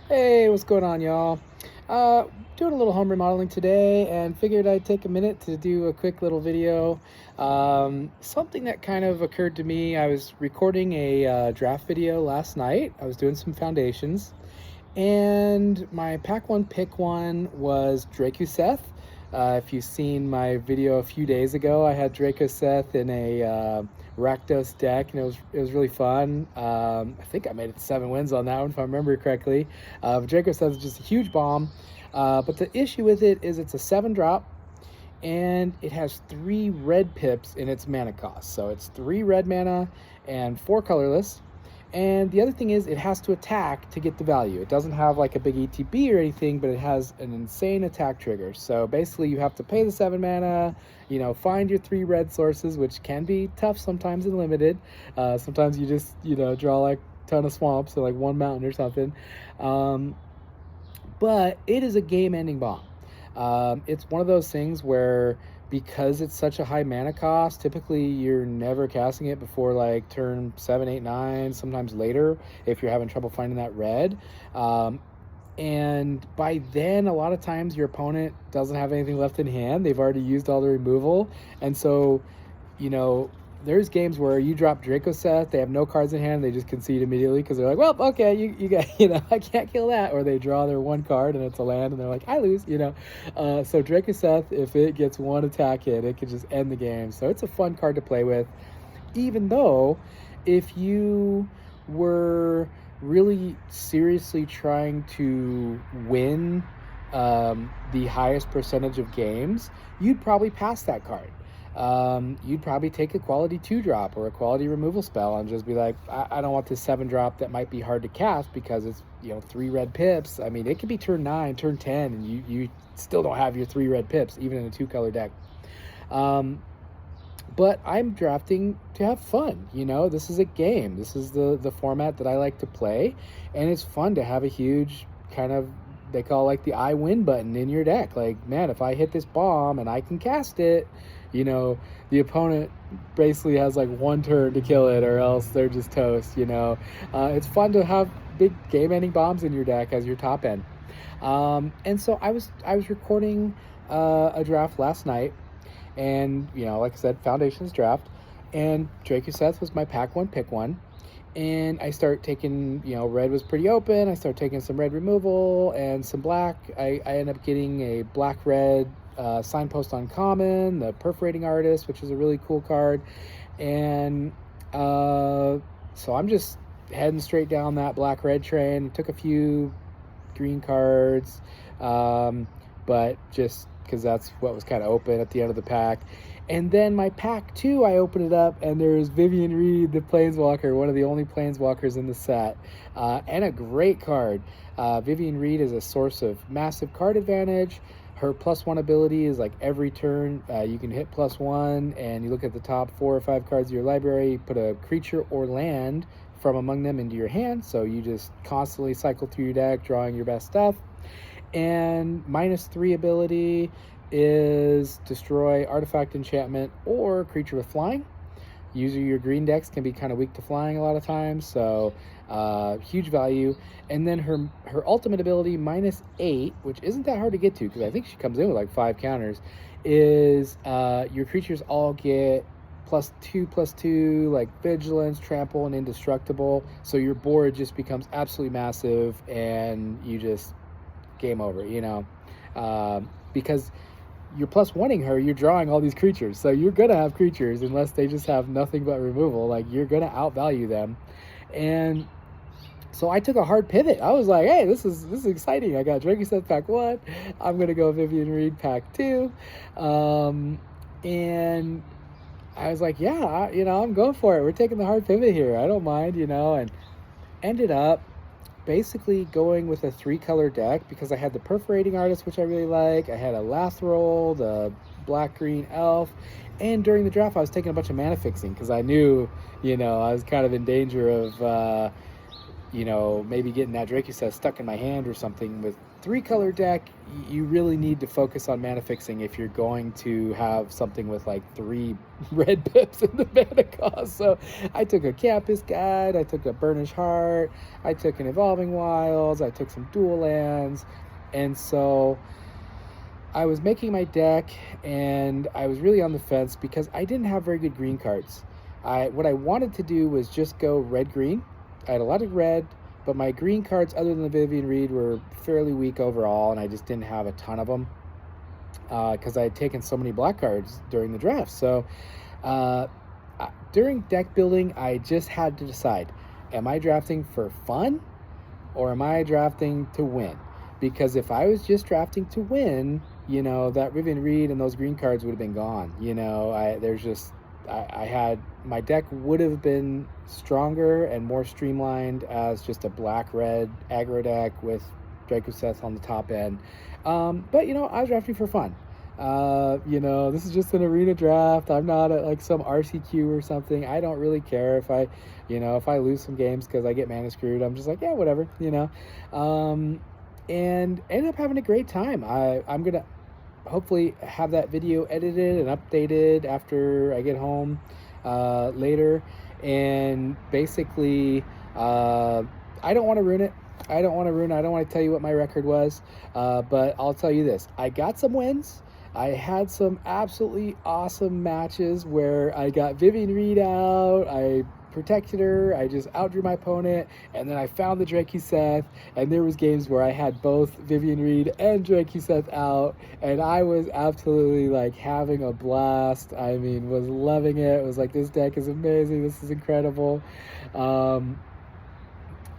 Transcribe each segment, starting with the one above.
Hey, what's going on, y'all? Uh, Doing a little home remodeling today and figured I'd take a minute to do a quick little video. Something that kind of occurred to me, I was recording a draft video last night. I was doing some foundations, and my pack one pick one was Draco Seth. If you've seen my video a few days ago, I had Draco Seth in a Rakdos deck, and it was really fun. I think I made it 7 wins on that one, if I remember correctly. But Draco Seth is just a huge bomb. But the issue with it is it's a 7 drop, and it has 3 red pips in its mana cost. So it's 3 red mana and 4 colorless. And the other thing is it has to attack to get the value. It doesn't have like a big ETB or anything, but it has an insane attack trigger. So basically you have to pay the 7 mana, find your 3 red sources, which can be tough sometimes and limited. Sometimes you just, draw like a ton of swamps, so like one mountain or something. But it is a game-ending bomb. It's one of those things where because it's such a high mana cost, typically you're never casting it before like turn 7, 8, 9, sometimes later if you're having trouble finding that red. And by then, a lot of times your opponent doesn't have anything left in hand. They've already used all the removal. And so, you know, there's games where you drop Draco Seth, they have no cards in hand, they just concede immediately because they're like, well, okay, you got, I can't kill that. Or they draw their 1 card and it's a land and they're like, I lose. So Draco Seth, if it gets 1 attack hit, it could just end the game. So it's a fun card to play with, even though if you were really seriously trying to win the highest percentage of games, you'd probably pass that card. You'd probably take a quality 2 drop or a quality removal spell and just be like, I don't want this 7 drop that might be hard to cast because it's 3 red pips. I mean, it could be turn 9, turn 10, and you still don't have your 3 red pips even in a 2-color deck. But I'm drafting to have fun. This is a game. This is the format that I like to play, and it's fun to have a huge kind of, they call like the I win button in your deck. Like, man, if I hit this bomb and I can cast it, the opponent basically has like 1 turn to kill it, or else they're just toast. It's fun to have big game-ending bombs in your deck as your top end. And so I was recording a draft last night, and like I said, foundations draft, and Draco Seth was my pack one pick one. And I start taking, red was pretty open. I start taking some red removal and some black. I end up getting a black-red signpost uncommon, the Perforating Artist, which is a really cool card. And so I'm just heading straight down that black-red train. Took a few green cards, but just because that's what was kind of open at the end of the pack. And then my pack 2, I opened it up, and there's Vivian Reed, the Planeswalker, one of the only Planeswalkers in the set, and a great card. Vivian Reed is a source of massive card advantage. Her +1 ability is like every turn you can hit +1, and you look at the top 4 or 5 cards of your library, put a creature or land from among them into your hand, so you just constantly cycle through your deck, drawing your best stuff. And -3 ability is destroy artifact, enchantment, or creature with flying. User your green decks can be kind of weak to flying a lot of times, so huge value. And then her ultimate ability, -8, which isn't that hard to get to because I think she comes in with like 5 counters, is your creatures all get +2/+2, like vigilance, trample, and indestructible. So your board just becomes absolutely massive, and you just game over. Because you're +1ing her, you're drawing all these creatures, so you're gonna have creatures unless they just have nothing but removal. Like, you're gonna outvalue them. And so I took a hard pivot. I was like, hey, this is exciting. I got Draco Seth pack 1. I'm gonna go Vivian Reed pack 2. And I was like, yeah, I'm going for it. We're taking the hard pivot here. I don't mind, and ended up basically going with a 3-color deck because I had the Perforating Artist, which I really like. I had a Lathril, the black-green elf, and during the draft I was taking a bunch of mana fixing because I knew, I was kind of in danger of, maybe getting that Dracusa stuck in my hand or something. With 3-color deck, you really need to focus on mana fixing if you're going to have something with like 3 red pips in the mana cost. So I took a Campus Guide, I took a Burnish Heart, I took an Evolving Wilds, I took some dual lands, and so I was making my deck, and I was really on the fence because I didn't have very good green cards. What I wanted to do was just go red-green. I had a lot of red, but my green cards, other than the Vivian Reed, were fairly weak overall, and I just didn't have a ton of them because I had taken so many black cards during the draft. So during deck building, I just had to decide, am I drafting for fun or am I drafting to win? Because if I was just drafting to win, that Vivian Reed and those green cards would have been gone. I had, my deck would have been stronger and more streamlined as just a black-red aggro deck with Draco on the top end. But I was drafting for fun. This is just an arena draft. I'm not at like some RCQ or something. I don't really care if I lose some games because I get mana screwed. I'm just like, yeah, whatever, and ended up having a great time. I'm gonna hopefully have that video edited and updated after I get home later. And basically, I don't want to ruin it. I don't want to tell you what my record was, but I'll tell you this. I got some wins. I had some absolutely awesome matches where I got Vivian Reed out, I protected her, I just outdrew my opponent, and then I found the Draco, and there was games where I had both Vivian Reed and Draco out, and I was absolutely like having a blast. I mean, was loving it. It was like, this deck is amazing, this is incredible.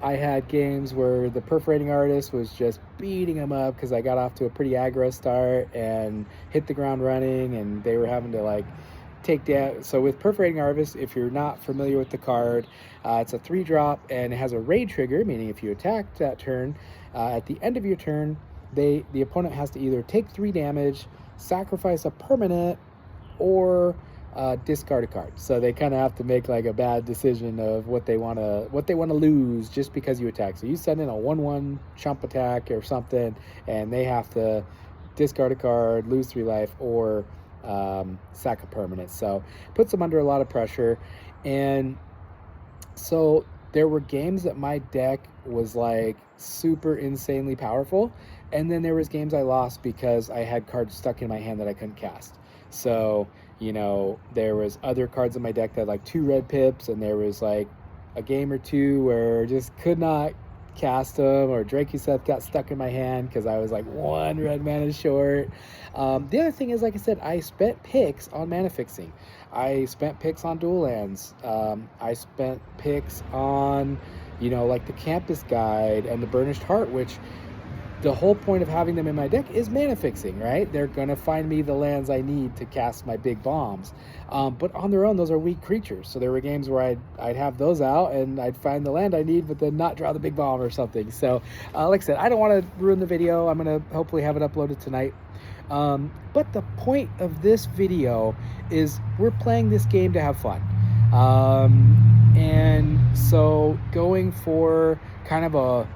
I had games where the Perforating Artist was just beating them up because I got off to a pretty aggro start and hit the ground running, and they were having to like take down. So with Perforating Artist, if you're not familiar with the card, it's a 3-drop and it has a raid trigger, meaning if you attack that turn, at the end of your turn, the opponent has to either take 3 damage, sacrifice a permanent, or discard a card. So they kind of have to make like a bad decision of what they want to lose just because you attack. So you send in a 1/1 chump attack or something, and they have to discard a card, lose 3 life, or sack a permanent. So puts them under a lot of pressure. And so there were games that my deck was like super insanely powerful, and then there was games I lost because I had cards stuck in my hand that I couldn't cast. So there was other cards in my deck that had like 2 red pips, and there was like a game or two where I just could not cast them, or Draco got stuck in my hand because I was like 1 red mana short. The other thing is, like I said, I spent picks on mana fixing. I spent picks on dual lands. I spent picks on, like the Campus Guide and the Burnished Heart, which the whole point of having them in my deck is mana fixing, right? They're going to find me the lands I need to cast my big bombs. But on their own, those are weak creatures. So there were games where I'd have those out and I'd find the land I need, but then not draw the big bomb or something. So like I said, I don't want to ruin the video. I'm going to hopefully have it uploaded tonight. But the point of this video is we're playing this game to have fun. And so going for kind of a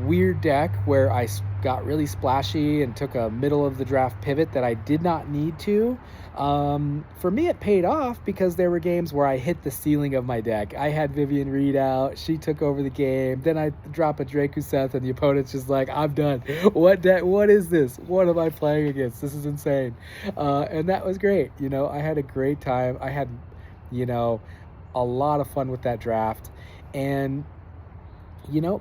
weird deck where I got really splashy and took a middle of the draft pivot that I did not need to. For me, it paid off because there were games where I hit the ceiling of my deck. I had Vivian Reed out, she took over the game, then I drop a Draco and the opponent's just like, I'm done. What is this? What am I playing against? This is insane. And that was great. I had a great time. I had, a lot of fun with that draft. And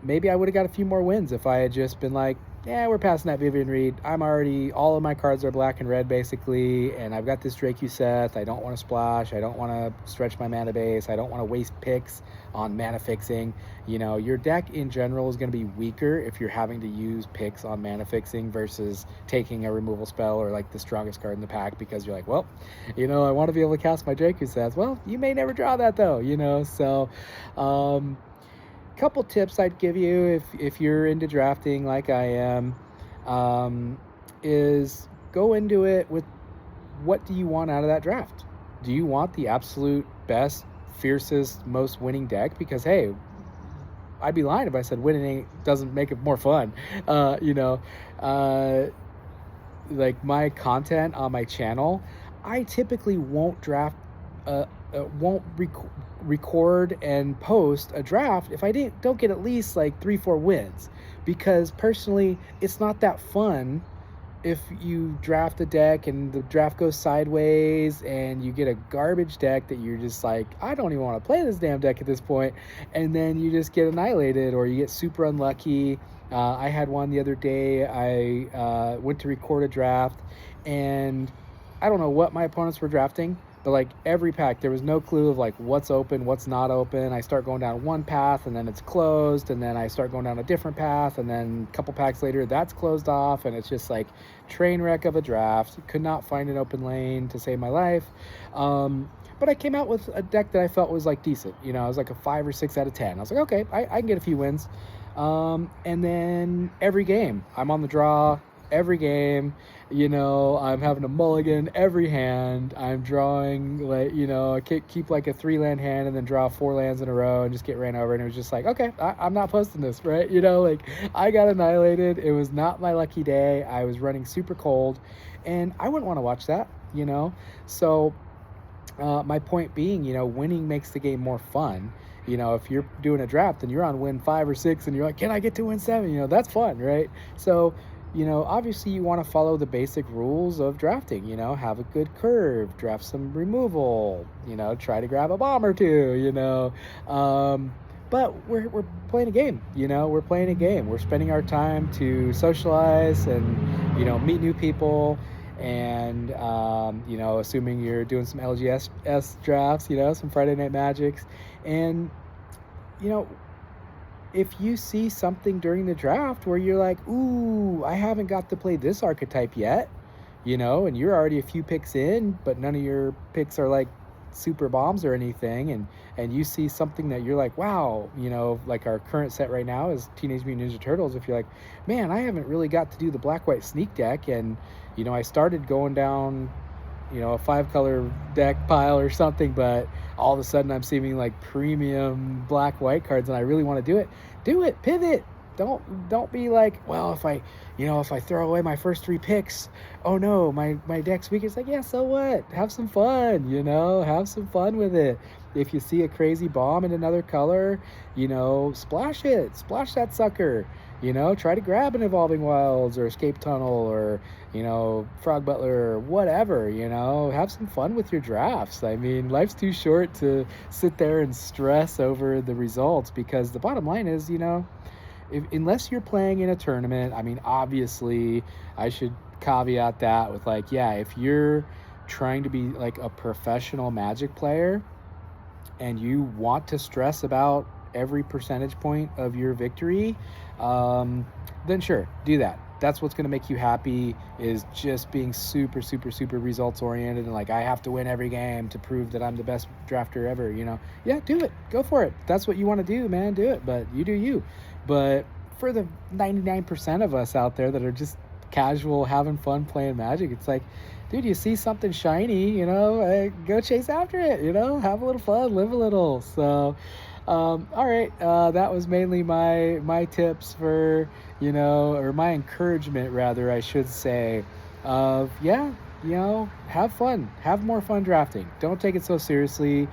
maybe I would have got a few more wins if I had just been like, yeah, we're passing that Vivian Reed. All of my cards are black and red basically, and I've got this Draco. I don't want to splash. I don't want to stretch my mana base. I don't want to waste picks on mana fixing. Your deck in general is going to be weaker if you're having to use picks on mana fixing versus taking a removal spell or like the strongest card in the pack, because you're like, well, I want to be able to cast my Draco. Well, you may never draw that though, so couple tips I'd give you if you're into drafting like I am, is go into it with, what do you want out of that draft? Do you want the absolute best, fiercest, most winning deck? Because hey, I'd be lying if I said winning doesn't make it more fun. You know, uh, like my content on my channel, I typically won't draft, won't record and post a draft if I don't get at least like 3-4 wins, because personally, it's not that fun if you draft a deck and the draft goes sideways and you get a garbage deck that you're just like, I don't even want to play this damn deck at this point, and then you just get annihilated or you get super unlucky. I had one the other day. I went to record a draft, and I don't know what my opponents were drafting, but like every pack, there was no clue of like what's open, what's not open. I start going down one path and then it's closed, and then I start going down a different path, and then a couple packs later that's closed off, and it's just like train wreck of a draft. Could not find an open lane to save my life. But I came out with a deck that I felt was like decent. You know, I was like a 5 or 6 out of 10. I was like, okay, I can get a few wins. And then every game, I'm on the draw. Every game, you know, I'm having a mulligan every hand. I'm drawing like, you know, I keep like a 3-land hand and then draw 4 lands in a row and just get ran over. And it was just like, okay, I'm not posting this, right? You know, like I got annihilated. It was not my lucky day. I was running super cold, and I wouldn't want to watch that, you know? So my point being, you know, winning makes the game more fun. You know, if you're doing a draft and you're on win 5 or 6 and you're like, can I get to win 7? You know, that's fun, right? So, you know, obviously you want to follow the basic rules of drafting, you know, have a good curve, draft some removal, you know, try to grab a bomb or two, you know. But we're playing a game, you know, we're playing a game. We're spending our time to socialize and, you know, meet new people. And, you know, assuming you're doing some LGS drafts, you know, some Friday Night Magics. And, you know, if you see something during the draft where you're like, ooh, I haven't got to play this archetype yet, you know, and you're already a few picks in, but none of your picks are like super bombs or anything, and you see something that you're like, wow, you know, like our current set right now is Teenage Mutant Ninja Turtles. If you're like, man, I haven't really got to do the black-white sneak deck, and, you know, I started going down, you know, a 5-color deck pile or something, but all of a sudden I'm seeing like premium black-white cards and I really want to do it, pivot. Don't be like, well, if I throw away my first 3 picks, oh no, my deck's weak. It's like, yeah, so what? Have some fun, you know, have some fun with it. If you see a crazy bomb in another color, you know, splash that sucker. You know, try to grab an Evolving Wilds or Escape Tunnel or, you know, Frog Butler or whatever, you know. Have some fun with your drafts. I mean, life's too short to sit there and stress over the results, because the bottom line is, you know, unless you're playing in a tournament, I mean, obviously, I should caveat that with like, yeah, if you're trying to be like a professional Magic player and you want to stress about every percentage point of your victory, then sure, do that. That's what's going to make you happy, is just being super, super, super results oriented and like, I have to win every game to prove that I'm the best drafter ever, you know. Yeah, do it. Go for it. That's what you want to do, man. Do it. But you do you. But for the 99% of us out there that are just casual, having fun playing Magic, it's like, dude, you see something shiny, you know, go chase after it, you know, have a little fun, live a little. So, all right, that was mainly my tips for, you know, or my encouragement rather, I should say, of, yeah, you know, have fun, have more fun drafting. Don't take it so seriously.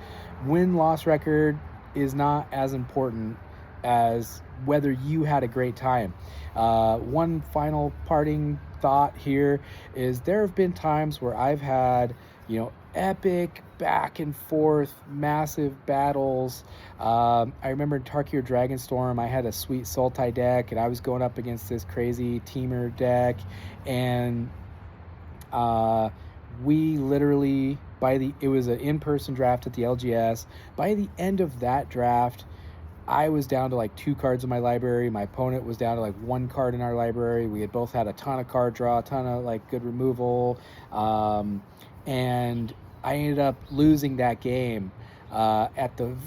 Win-loss record is not as important as whether you had a great time. One final parting thought here is there have been times where I've had, you know, epic back and forth massive battles. I remember in Tarkir Dragonstorm, I had a sweet Sultai deck and I was going up against this crazy teamer deck, and we literally, it was an in-person draft at the LGS. By the end of that draft, I was down to like 2 cards in my library. My opponent was down to like 1 card in our library. We had both had a ton of card draw, a ton of like good removal. And I ended up losing that game at the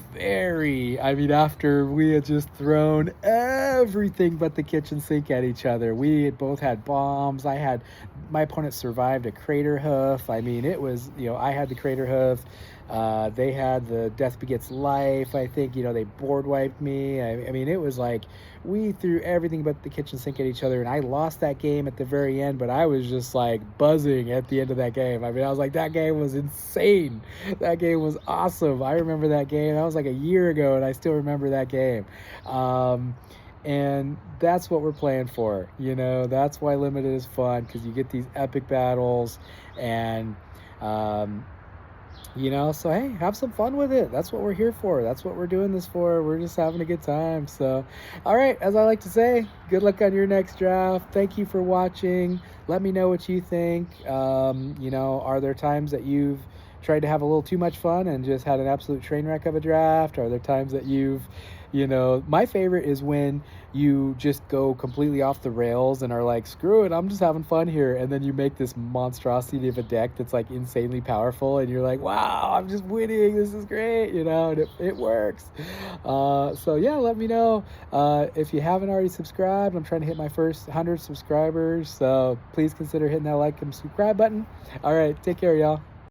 after we had just thrown everything but the kitchen sink at each other. We had both had bombs. My opponent survived a crater hoof. I mean, it was, you know, I had the crater hoof. They had the Death Begets Life. I think, they board wiped me. I mean, it was like we threw everything but the kitchen sink at each other, and I lost that game at the very end. But I was just like buzzing at the end of that game. I mean, I was like, that game was insane. That game was awesome. I remember that game. That was like a year ago, and I still remember that game. Um, and that's what we're playing for. That's why limited is fun, because you get these epic battles, and um, so hey, have some fun with it. That's what we're here for. That's what we're doing this for. We're just having a good time. So, all right, as I like to say, good luck on your next draft. Thank you for watching. Let me know what you think. Are there times that you've tried to have a little too much fun and just had an absolute train wreck of a draft? Are there times that my favorite is when you just go completely off the rails and are like, screw it, I'm just having fun here. And then you make this monstrosity of a deck that's like insanely powerful. And you're like, wow, I'm just winning. This is great, and it works. So yeah, let me know. If you haven't already subscribed, I'm trying to hit my first 100 subscribers. So please consider hitting that like and subscribe button. All right, take care, y'all.